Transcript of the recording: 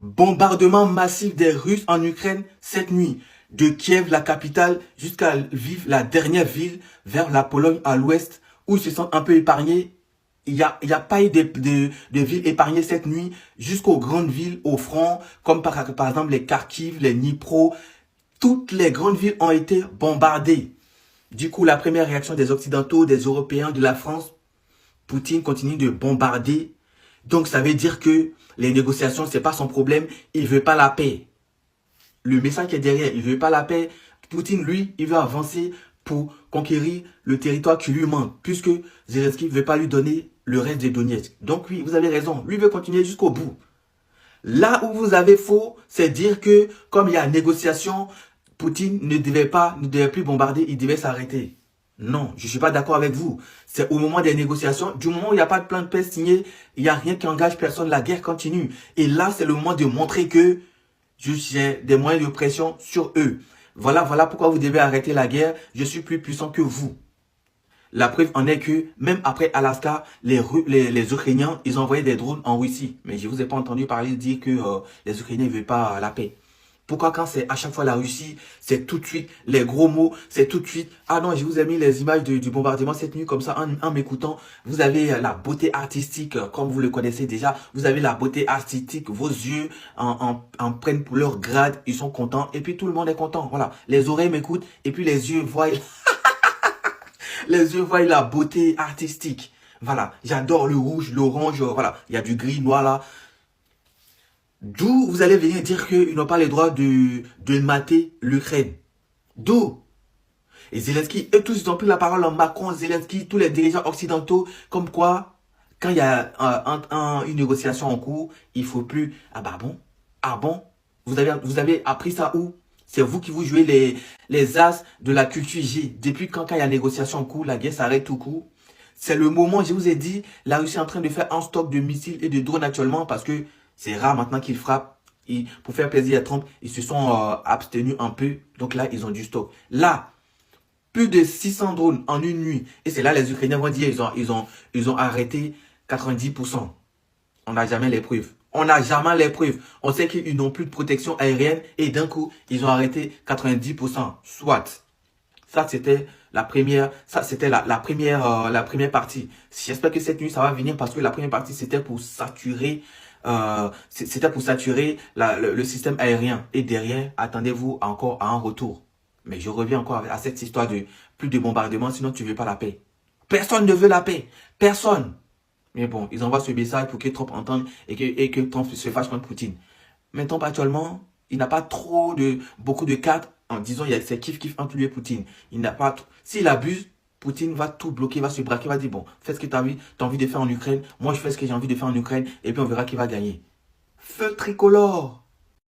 Bombardement massif des Russes en Ukraine cette nuit. De Kiev, la capitale, jusqu'à Lviv, la dernière ville, vers la Pologne à l'ouest, où ils se sentent un peu épargnés. Il y a pas eu de villes épargnées cette nuit, jusqu'aux grandes villes au front, comme par exemple les Kharkiv, les Dnipro. Toutes les grandes villes ont été bombardées. Du coup, la première réaction des Occidentaux, des Européens, de la France, Poutine continue de bombarder. Donc, ça veut dire que les négociations, c'est pas son problème. Il veut pas la paix. Le message qui est derrière, il veut pas la paix. Poutine, lui, il veut avancer pour conquérir le territoire qui lui manque, puisque Zelensky ne veut pas lui donner le reste de Donetsk. Donc oui, vous avez raison, lui veut continuer jusqu'au bout. Là où vous avez faux, c'est dire que comme il y a négociation, Poutine ne devait plus bombarder, il devait s'arrêter. Non, je ne suis pas d'accord avec vous. C'est au moment des négociations, du moment où il n'y a pas de plan de paix signé, il n'y a rien qui engage personne, la guerre continue. Et là, c'est le moment de montrer que j'ai des moyens de pression sur eux. Voilà pourquoi vous devez arrêter la guerre. Je suis plus puissant que vous. La preuve en est que, même après Alaska, les Ukrainiens, ils ont envoyé des drones en Russie. Mais je ne vous ai pas entendu parler dire que les Ukrainiens ne veulent pas la paix. Pourquoi quand c'est à chaque fois la Russie, c'est tout de suite les gros mots, c'est tout de suite... Ah non, je vous ai mis les images du bombardement cette nuit, comme ça, en m'écoutant. Vous avez la beauté artistique, comme vous le connaissez déjà. Vous avez la beauté artistique, vos yeux en prennent pour leur grade, ils sont contents. Et puis tout le monde est content, voilà. Les oreilles m'écoutent, et puis les yeux voient... les yeux voient la beauté artistique. Voilà, j'adore le rouge, l'orange, voilà. Il y a du gris, noir là. D'où vous allez venir dire qu'ils n'ont pas le droit de mater l'Ukraine. D'où? Et Zelensky, eux tous, ils ont pris la parole en Macron, Zelensky, tous les dirigeants occidentaux, comme quoi, quand il y a une négociation en cours, il ne faut plus... Ah bah bon? Ah bon? Vous avez appris ça où? C'est vous qui vous jouez les as de la culture G. Depuis quand il y a négociation en cours, la guerre s'arrête tout court. C'est le moment, je vous ai dit, la Russie est en train de faire un stock de missiles et de drones actuellement parce que c'est rare maintenant qu'ils frappent. Et pour faire plaisir à Trump, ils se sont abstenus un peu. Donc là, ils ont du stock. Là, plus de 600 drones en une nuit. Et c'est là les Ukrainiens vont dire ils ont arrêté 90%. On n'a jamais les preuves. On n'a jamais les preuves. On sait qu'ils n'ont plus de protection aérienne et d'un coup, ils ont arrêté 90%. Soit. Ça, c'était la première, la première partie. J'espère que cette nuit, ça va venir parce que la première partie, c'était pour saturer, le système aérien. Et derrière, attendez-vous encore à un retour. Mais je reviens encore à cette histoire de plus de bombardements, sinon tu ne veux pas la paix. Personne ne veut la paix. Personne. Mais bon, ils envoient ce message pour que Trump entende et que Trump se fâche contre Poutine. Mais Trump actuellement, il n'a pas beaucoup de cartes en disant c'est kiff entre lui et Poutine. Il n'a pas... S'il abuse, Poutine va tout bloquer, va se braquer, va dire bon, fais ce que tu as envie de faire en Ukraine. Moi, je fais ce que j'ai envie de faire en Ukraine et puis on verra qui va gagner. Feu tricolore!